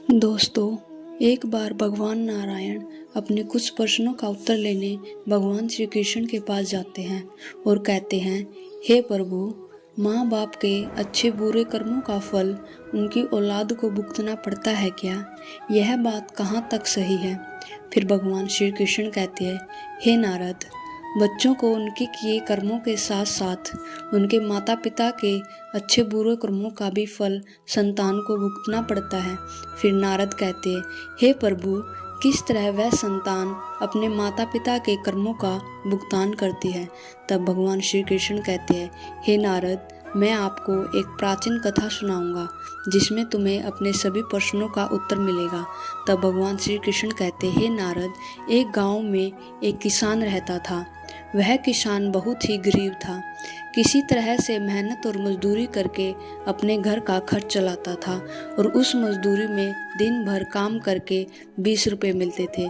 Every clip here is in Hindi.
दोस्तों, एक बार भगवान नारायण अपने कुछ प्रश्नों का उत्तर लेने भगवान श्री कृष्ण के पास जाते हैं और कहते हैं, हे प्रभु, माँ बाप के अच्छे बुरे कर्मों का फल उनकी औलाद को भुगतना पड़ता है क्या? यह बात कहाँ तक सही है? फिर भगवान श्री कृष्ण कहते हैं, हे नारद, बच्चों को उनके किए कर्मों के साथ साथ उनके माता पिता के अच्छे बुरे कर्मों का भी फल संतान को भुगतना पड़ता है। फिर नारद कहते हैं, हे प्रभु, किस तरह वह संतान अपने माता पिता के कर्मों का भुगतान करती है? तब भगवान श्री कृष्ण कहते हैं, हे नारद, मैं आपको एक प्राचीन कथा सुनाऊंगा जिसमें तुम्हें अपने सभी प्रश्नों का उत्तर मिलेगा। तब भगवान श्री कृष्ण कहते हैं, हे नारद, एक गांव में एक किसान रहता था। वह किसान बहुत ही गरीब था। किसी तरह से मेहनत और मजदूरी करके अपने घर का खर्च चलाता था और उस मजदूरी में दिन भर काम करके 20 रुपये मिलते थे।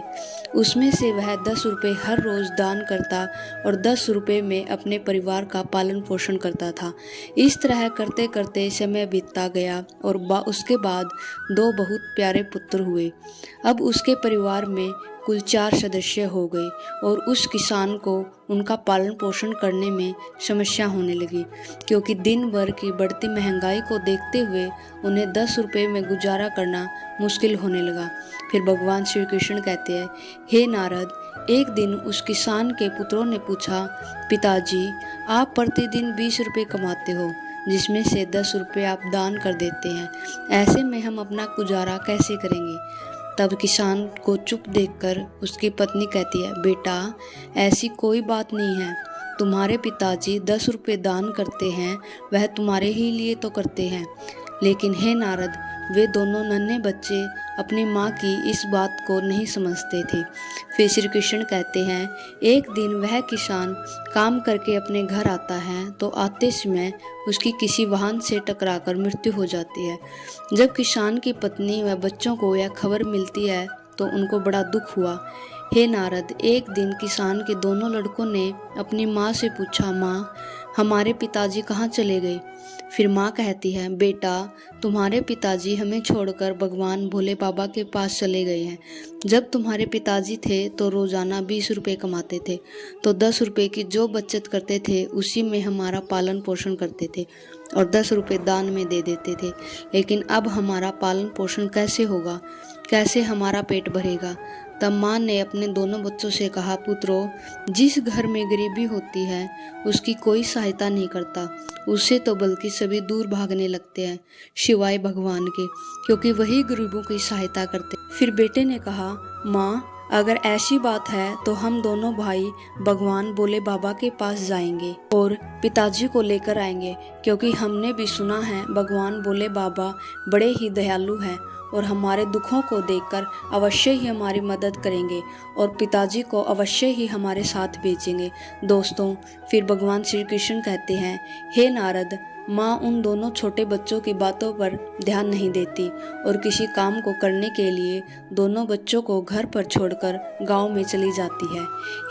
उसमें से वह 10 रुपये हर रोज़ दान करता और 10 रुपये में अपने परिवार का पालन पोषण करता था। इस तरह करते करते समय बीतता गया और उसके बाद 2 बहुत प्यारे पुत्र हुए। अब उसके परिवार में कुल 4 सदस्य हो गए और उस किसान को उनका पालन पोषण करने में समस्या होने लगी, क्योंकि दिन भर की बढ़ती महंगाई को देखते हुए उन्हें 10 रुपये में गुजारा करना मुश्किल होने लगा। फिर भगवान श्री कृष्ण कहते हैं, हे नारद, एक दिन उस किसान के पुत्रों ने पूछा, पिताजी, आप प्रतिदिन 20 रुपये कमाते हो, जिसमें से 10 रुपये आप दान कर देते हैं। ऐसे में हम अपना गुजारा कैसे करेंगे? तब किसान को चुप देखकर उसकी पत्नी कहती है, बेटा, ऐसी कोई बात नहीं है। तुम्हारे पिताजी 10 रुपये दान करते हैं, वह तुम्हारे ही लिए तो करते हैं। लेकिन हे नारद, वे दोनों नन्हे बच्चे अपनी माँ की इस बात को नहीं समझते थे। फिर श्री कृष्ण कहते हैं, एक दिन वह किसान काम करके अपने घर आता है तो आते समय उसकी किसी वाहन से टकराकर मृत्यु हो जाती है। जब किसान की पत्नी व बच्चों को यह खबर मिलती है तो उनको बड़ा दुख हुआ। हे नारद, एक दिन किसान के दोनों लड़कों ने अपनी माँ से पूछा, माँ, हमारे पिताजी कहाँ चले गए? फिर माँ कहती है, बेटा, तुम्हारे पिताजी हमें छोड़कर भगवान भोले बाबा के पास चले गए हैं। जब तुम्हारे पिताजी थे तो रोजाना 20 रुपये कमाते थे, तो 10 रुपये की जो बचत करते थे उसी में हमारा पालन पोषण करते थे और 10 रुपये दान में दे देते थे। लेकिन अब हमारा पालन पोषण कैसे होगा? कैसे हमारा पेट भरेगा? तब माँ ने अपने दोनों बच्चों से कहा, पुत्रों, जिस घर में गरीबी होती है उसकी कोई सहायता नहीं करता, उससे तो बल्कि सभी दूर भागने लगते हैं, शिवाय भगवान के, क्योंकि वही गरीबों की सहायता करते। फिर बेटे ने कहा, माँ, अगर ऐसी बात है तो हम दोनों भाई भगवान भोले बाबा के पास जाएंगे और पिताजी को लेकर आएंगे, क्योंकि हमने भी सुना है भगवान भोले बाबा बड़े ही दयालु हैं और हमारे दुखों को देखकर अवश्य ही हमारी मदद करेंगे और पिताजी को अवश्य ही हमारे साथ भेजेंगे। दोस्तों, फिर भगवान श्री कृष्ण कहते हैं, हे नारद, माँ उन दोनों छोटे बच्चों की बातों पर ध्यान नहीं देती और किसी काम को करने के लिए दोनों बच्चों को घर पर छोड़कर गांव में चली जाती है।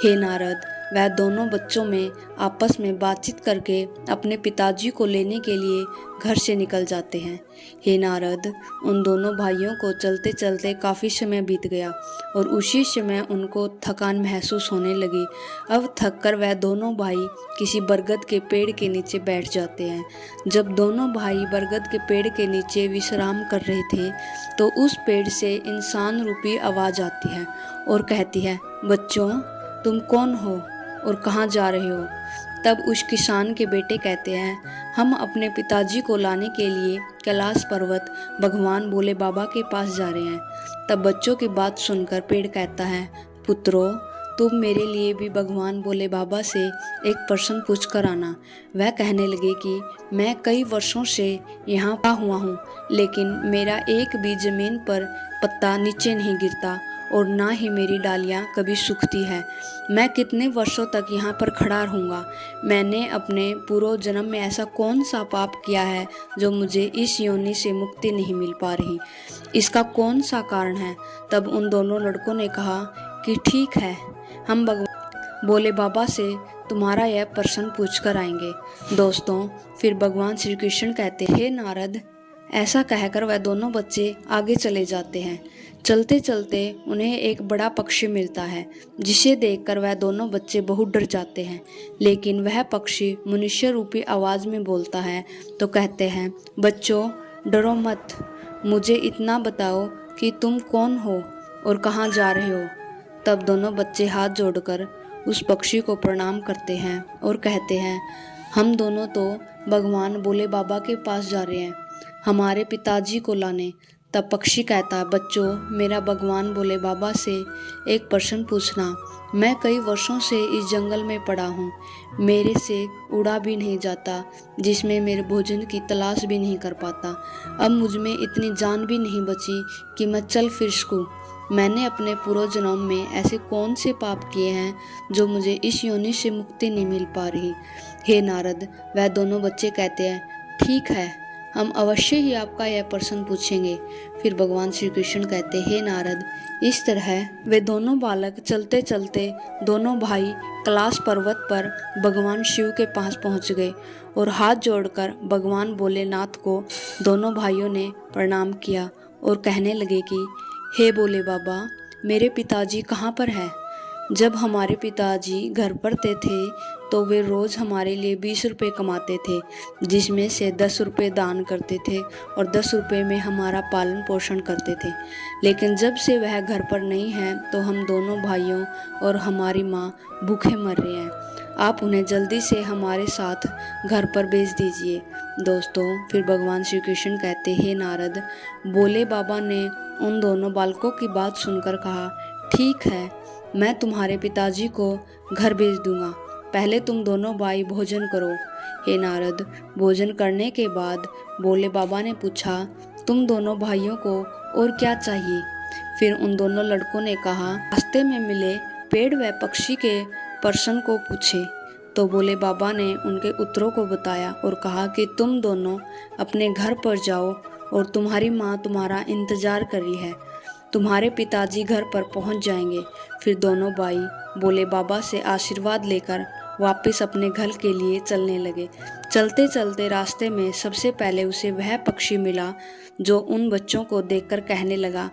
हे नारद, वह दोनों बच्चों में आपस में बातचीत करके अपने पिताजी को लेने के लिए घर से निकल जाते हैं। हे नारद, उन दोनों भाइयों को चलते चलते काफ़ी समय बीत गया और उसी समय उनको थकान महसूस होने लगी। अब थककर वह दोनों भाई किसी बरगद के पेड़ के नीचे बैठ जाते हैं। जब दोनों भाई बरगद के पेड़ के नीचे विश्राम कर रहे थे तो उस पेड़ से इंसान रूपी आवाज़ आती है और कहती है, बच्चों, तुम कौन हो और कहाँ जा रहे हो? तब उस किसान के बेटे कहते हैं, हम अपने पिताजी को लाने के लिए कैलाश पर्वत भगवान भोले बाबा के पास जा रहे हैं। तब बच्चों की बात सुनकर पेड़ कहता है, पुत्रों, तुम मेरे लिए भी भगवान भोले बाबा से एक प्रश्न पूछ कर आना। वह कहने लगे कि मैं कई वर्षों से यहाँ पड़ा हुआ हूँ, लेकिन मेरा एक भी जमीन पर पत्ता नीचे नहीं गिरता और ना ही मेरी डालियाँ कभी सूखती है। मैं कितने वर्षों तक यहाँ पर खड़ा रहूँगा? मैंने अपने पूर्व जन्म में ऐसा कौन सा पाप किया है जो मुझे इस योनि से मुक्ति नहीं मिल पा रही? इसका कौन सा कारण है? तब उन दोनों लड़कों ने कहा कि ठीक है, हम भगवान भोले बाबा से तुम्हारा यह प्रश्न पूछ कर आएंगे। दोस्तों, फिर भगवान श्री कृष्ण कहते, हे नारद, ऐसा कहकर वह दोनों बच्चे आगे चले जाते हैं। चलते चलते उन्हें एक बड़ा पक्षी मिलता है, जिसे देखकर वह दोनों बच्चे बहुत डर जाते हैं। लेकिन वह पक्षी मनुष्य रूपी आवाज़ में बोलता है तो कहते हैं, बच्चों डरो मत, मुझे इतना बताओ कि तुम कौन हो और कहाँ जा रहे हो। तब दोनों बच्चे हाथ जोड़कर उस पक्षी को प्रणाम करते हैं और कहते हैं, हम दोनों तो भगवान भोले बाबा के पास जा रहे हैं, हमारे पिताजी को लाने। तब पक्षी कहता है, बच्चों मेरा भगवान भोले बाबा से एक प्रश्न पूछना। मैं कई वर्षों से इस जंगल में पड़ा हूँ, मेरे से उड़ा भी नहीं जाता, जिसमें मेरे भोजन की तलाश भी नहीं कर पाता। अब मुझ में इतनी जान भी नहीं बची कि मैं चल फिर सकूँ। मैंने अपने पूर्व जन्म में ऐसे कौन से पाप किए हैं जो मुझे इस योनि से मुक्ति नहीं मिल पा रही। हे नारद, वह दोनों बच्चे कहते हैं, ठीक है, हम अवश्य ही आपका यह प्रश्न पूछेंगे। फिर भगवान श्री कृष्ण कहते, हे नारद, इस तरह वे दोनों बालक चलते चलते दोनों भाई कैलाश पर्वत पर भगवान शिव के पास पहुंच गए और हाथ जोड़कर भगवान भोलेनाथ को दोनों भाइयों ने प्रणाम किया और कहने लगे कि हे भोले बाबा, मेरे पिताजी कहाँ पर हैं? जब हमारे पिताजी घर पर थे तो वे रोज़ हमारे लिए 20 रुपये कमाते थे, जिसमें से 10 रुपये दान करते थे और 10 रुपये में हमारा पालन पोषण करते थे। लेकिन जब से वह घर पर नहीं है तो हम दोनों भाइयों और हमारी माँ भूखे मर रहे हैं। आप उन्हें जल्दी से हमारे साथ घर पर भेज दीजिए। दोस्तों, फिर भगवान श्री कृष्ण कहते, हे नारद, भोले बाबा ने उन दोनों बालकों की बात सुनकर कहा, ठीक है, मैं तुम्हारे पिताजी को घर भेज दूंगा, पहले तुम दोनों भाई भोजन करो। हे नारद, भोजन करने के बाद भोले बाबा ने पूछा, तुम दोनों भाइयों को और क्या चाहिए? फिर उन दोनों लड़कों ने कहा, रास्ते में मिले पेड़ व पक्षी के प्रश्न को पूछे। तो भोले बाबा ने उनके उत्तरों को बताया और कहा कि तुम दोनों अपने घर पर जाओ और तुम्हारी माँ तुम्हारा इंतजार कर रही है, तुम्हारे पिताजी घर पर पहुंच जाएंगे। फिर दोनों भाई भोले बाबा से आशीर्वाद लेकर वापस अपने घर के लिए चलने लगे। चलते चलते रास्ते में सबसे पहले उसे वह पक्षी मिला जो उन बच्चों को देखकर कहने लगा,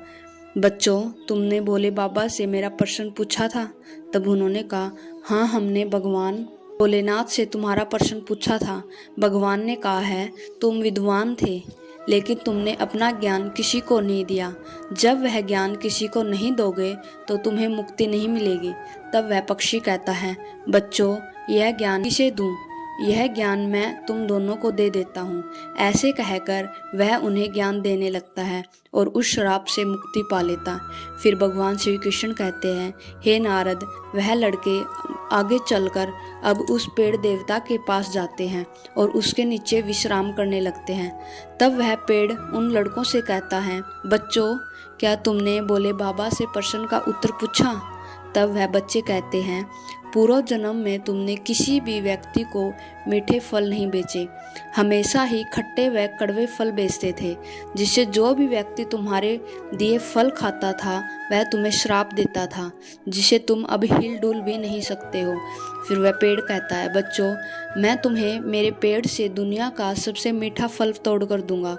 बच्चों, तुमने भोले बाबा से मेरा प्रश्न पूछा था? तब उन्होंने कहा, हाँ, हमने भगवान भोलेनाथ से तुम्हारा प्रश्न पूछा था। भगवान ने कहा है, तुम विद्वान थे, लेकिन तुमने अपना ज्ञान किसी को नहीं दिया। जब वह ज्ञान किसी को नहीं दोगे तो तुम्हें मुक्ति नहीं मिलेगी। तब वह पक्षी कहता है, बच्चों, यह ज्ञान किसे दूं? यह ज्ञान मैं तुम दोनों को दे देता हूँ। ऐसे कहकर वह उन्हें ज्ञान देने लगता है और उस श्राप से मुक्ति पा लेता। फिर भगवान श्री कृष्ण कहते हैं, हे नारद, वह लड़के आगे चलकर अब उस पेड़ देवता के पास जाते हैं और उसके नीचे विश्राम करने लगते हैं। तब वह पेड़ उन लड़कों से कहता है, बच्चों, क्या तुमने भोले बाबा से प्रश्न का उत्तर पूछा? तब वह बच्चे कहते हैं, पूर्व जन्म में तुमने किसी भी व्यक्ति को मीठे फल नहीं बेचे, हमेशा ही खट्टे व कड़वे फल बेचते थे, जिससे जो भी व्यक्ति तुम्हारे दिए फल खाता था वह तुम्हें श्राप देता था, जिसे तुम अब हिल डुल भी नहीं सकते हो। फिर वह पेड़ कहता है, बच्चों, मैं तुम्हें मेरे पेड़ से दुनिया का सबसे मीठा फल तोड़ कर दूंगा,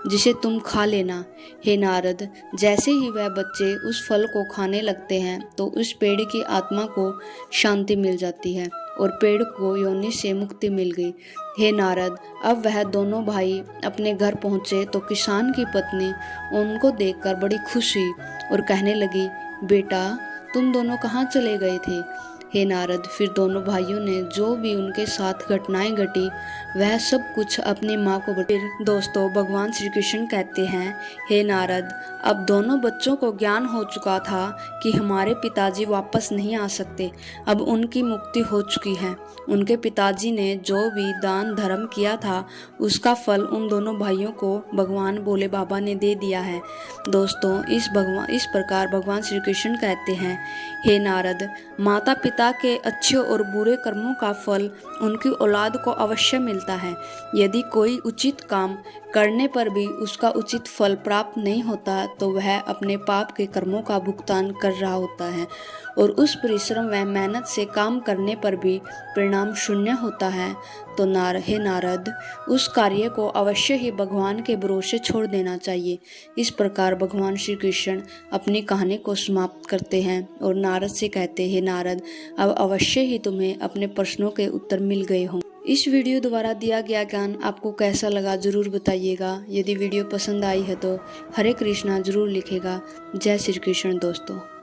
जिसे तुम खा लेना। हे नारद, जैसे ही वह बच्चे उस फल को खाने लगते हैं तो उस पेड़ की आत्मा को शांति मिल जाती है और पेड़ को योनि से मुक्ति मिल गई। हे नारद, अब वह दोनों भाई अपने घर पहुँचे तो किसान की पत्नी उनको देखकर बड़ी खुश हुई और कहने लगी, बेटा, तुम दोनों कहाँ चले गए थे? हे नारद, फिर दोनों भाइयों ने जो भी उनके साथ घटनाएं घटी वह सब कुछ अपनी माँ को बताया। फिर दोस्तों, भगवान श्री कृष्ण कहते हैं, हे नारद, अब दोनों बच्चों को ज्ञान हो चुका था कि हमारे पिताजी वापस नहीं आ सकते। अब उनकी मुक्ति हो चुकी है। उनके पिताजी ने जो भी दान धर्म किया था उसका फल उन दोनों भाइयों को भगवान भोले बाबा ने दे दिया है। दोस्तों, इस प्रकार भगवान श्री कृष्ण कहते हैं, हे नारद, माता पिता के अच्छे और बुरे कर्मों का फल उनकी औलाद को अवश्य मिलता है। यदि कोई उचित काम करने पर भी उसका उचित फल प्राप्त नहीं होता तो वह अपने पाप के कर्मों का भुगतान कर रहा होता है और उस परिश्रम व मेहनत से काम करने पर भी परिणाम शून्य होता है तो हे नारद, उस कार्य को अवश्य ही भगवान के भरोसे छोड़ देना चाहिए। इस प्रकार भगवान श्री कृष्ण अपनी कहानी को समाप्त करते हैं और नारद से कहते हैं, नारद, अब अवश्य ही तुम्हें अपने प्रश्नों के उत्तर मिल गए हों। इस वीडियो द्वारा दिया गया ज्ञान आपको कैसा लगा जरूर बताइएगा। यदि वीडियो पसंद आई है तो हरे कृष्णा जरूर लिखेगा। जय श्री कृष्ण दोस्तों।